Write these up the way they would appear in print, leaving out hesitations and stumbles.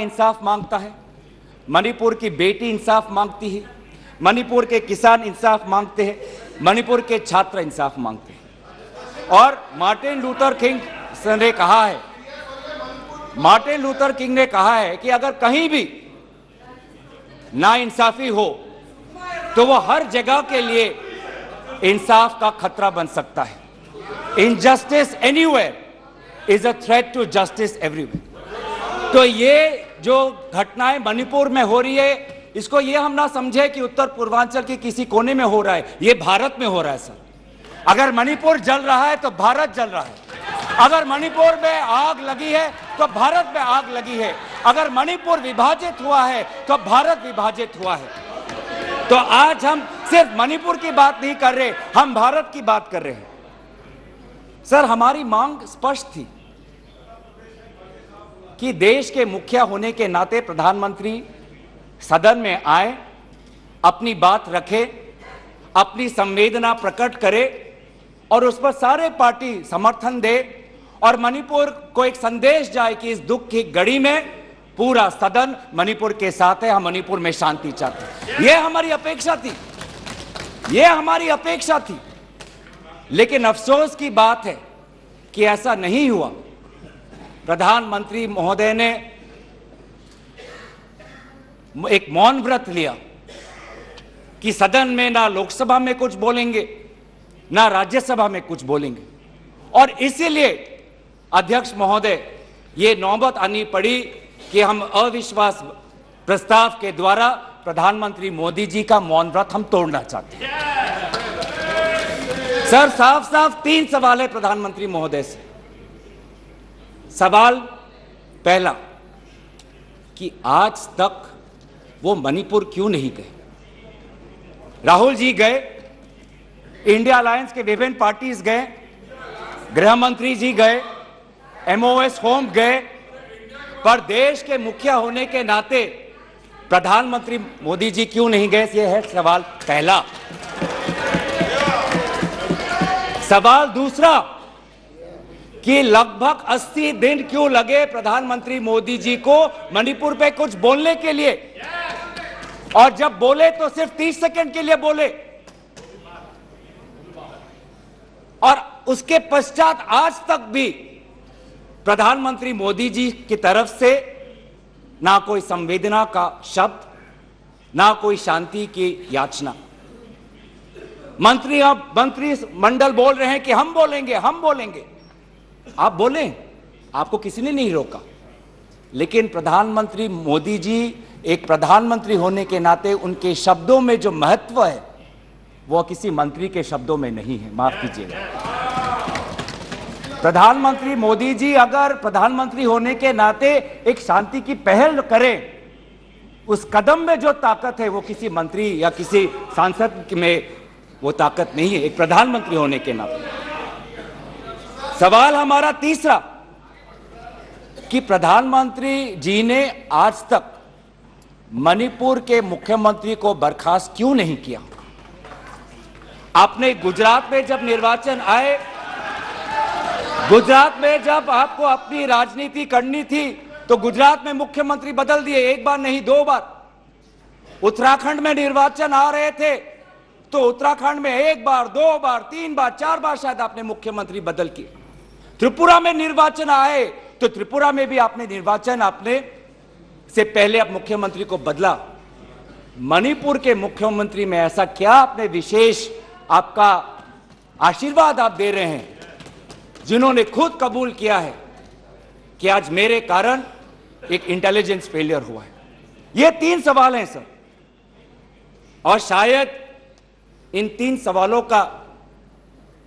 इंसाफ मांगता है, मणिपुर की बेटी इंसाफ मांगती है, मणिपुर के किसान इंसाफ मांगते हैं, मणिपुर के छात्र इंसाफ मांगते हैं। और मार्टिन लूथर किंग ने कहा है कि अगर कहीं भी नाइंसाफी हो तो वो हर जगह के लिए इंसाफ का खतरा बन सकता है। Injustice anywhere is a threat to justice everywhere. तो ये जो घटनाएं मणिपुर में हो रही है, इसको ये हम ना समझे कि उत्तर पूर्वांचल के किसी कोने में हो रहा है, ये भारत में हो रहा है सर। अगर मणिपुर जल रहा है तो भारत जल रहा है। अगर मणिपुर में आग लगी है तो भारत में आग लगी है। अगर मणिपुर विभाजित हुआ है तो भारत विभाजित हुआ है। तो आज हम सिर्फ मणिपुर की बात नहीं कर रहे, हम भारत की बात कर रहे हैं। सर, हमारी मांग स्पष्ट थी कि देश के मुखिया होने के नाते प्रधानमंत्री सदन में आए, अपनी बात रखे, अपनी संवेदना प्रकट करे और उस पर सारे पार्टी समर्थन दे और मणिपुर को एक संदेश जाए कि इस दुख की घड़ी में पूरा सदन मणिपुर के साथ है, हम मणिपुर में शांति चाहते हैं। यह हमारी अपेक्षा थी, लेकिन अफसोस की बात है कि ऐसा नहीं हुआ। प्रधानमंत्री महोदय ने एक मौन व्रत लिया कि सदन में ना लोकसभा में कुछ बोलेंगे ना राज्यसभा में कुछ बोलेंगे, और इसीलिए अध्यक्ष महोदय ये नौबत आनी पड़ी कि हम अविश्वास प्रस्ताव के द्वारा प्रधानमंत्री मोदी जी का मौन व्रत हम तोड़ना चाहते हैं। सर, साफ साफ 3 सवाल है प्रधानमंत्री महोदय से। सवाल पहला कि आज तक वो मणिपुर क्यों नहीं गए? राहुल जी गए, इंडिया अलायंस के विभिन्न पार्टीज गए, गृह मंत्री जी गए, एमओएस होम गए, पर देश के मुखिया होने के नाते प्रधानमंत्री मोदी जी क्यों नहीं गए? यह है सवाल पहला। सवाल दूसरा कि लगभग 80 दिन क्यों लगे प्रधानमंत्री मोदी जी को मणिपुर पे कुछ बोलने के लिए, और जब बोले तो सिर्फ 30 सेकंड के लिए बोले, और उसके पश्चात आज तक भी प्रधानमंत्री मोदी जी की तरफ से ना कोई संवेदना का शब्द, ना कोई शांति की याचना। मंत्री मंडल बोल रहे हैं कि हम बोलेंगे। आप बोलें, आपको किसी ने नहीं रोका, लेकिन प्रधानमंत्री मोदी जी एक प्रधानमंत्री होने के नाते उनके शब्दों में जो महत्व है वो किसी मंत्री के शब्दों में नहीं है। माफ कीजिएगा, प्रधानमंत्री मोदी जी अगर प्रधानमंत्री होने के नाते एक शांति की पहल करें, उस कदम में जो ताकत है वो किसी मंत्री या किसी सांसद में वो ताकत नहीं है, एक प्रधानमंत्री होने के नाते। सवाल हमारा तीसरा कि प्रधानमंत्री जी ने आज तक मणिपुर के मुख्यमंत्री को बर्खास्त क्यों नहीं किया? आपने गुजरात में जब निर्वाचन आए, गुजरात में जब आपको अपनी राजनीति करनी थी तो गुजरात में मुख्यमंत्री बदल दिए, एक बार नहीं 2 बार। उत्तराखंड में निर्वाचन आ रहे थे तो उत्तराखंड में 1 बार, 2 बार, 3 बार, 4 बार शायद आपने मुख्यमंत्री बदल किए। त्रिपुरा में निर्वाचन आए तो त्रिपुरा में भी आपने निर्वाचन आपने से पहले अब मुख्यमंत्री को बदला। मणिपुर के मुख्यमंत्री में ऐसा क्या आपने विशेष, आपका आशीर्वाद आप दे रहे हैं, जिन्होंने खुद कबूल किया है कि आज मेरे कारण एक इंटेलिजेंस फेलियर हुआ है? ये 3 सवाल हैं सर, और शायद इन 3 सवालों का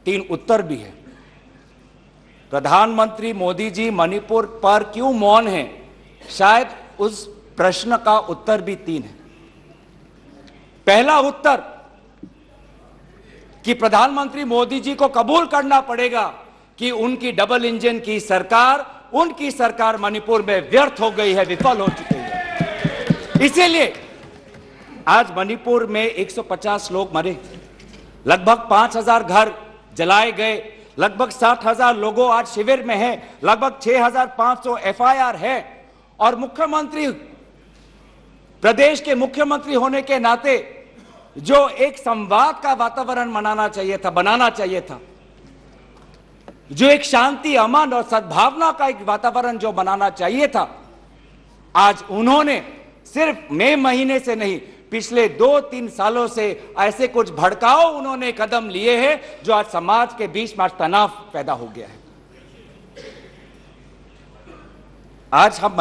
3 उत्तर भी है। प्रधानमंत्री मोदी जी मणिपुर पर क्यों मौन हैं? शायद उस प्रश्न का उत्तर भी 3 है। पहला उत्तर कि प्रधानमंत्री मोदी जी को कबूल करना पड़ेगा कि उनकी डबल इंजन की सरकार, उनकी सरकार मणिपुर में व्यर्थ हो गई है, विफल हो चुकी है। इसीलिए आज मणिपुर में 150 लोग मरे, लगभग 5000 घर जलाए गए, लगभग 60,000 लोगों आज शिविर में हैं, लगभग 6500 एफआईआर है, और मुख्यमंत्री, प्रदेश के मुख्यमंत्री होने के नाते जो एक संवाद का वातावरण बनाना चाहिए था, जो एक शांति, अमन और सद्भावना का एक वातावरण जो बनाना चाहिए था, आज उन्होंने सिर्फ मई महीने से नहीं, पिछले 2-3 सालों से ऐसे कुछ भड़काऊ उन्होंने कदम लिए हैं जो आज समाज के बीच में तनाव पैदा हो गया है। आज हम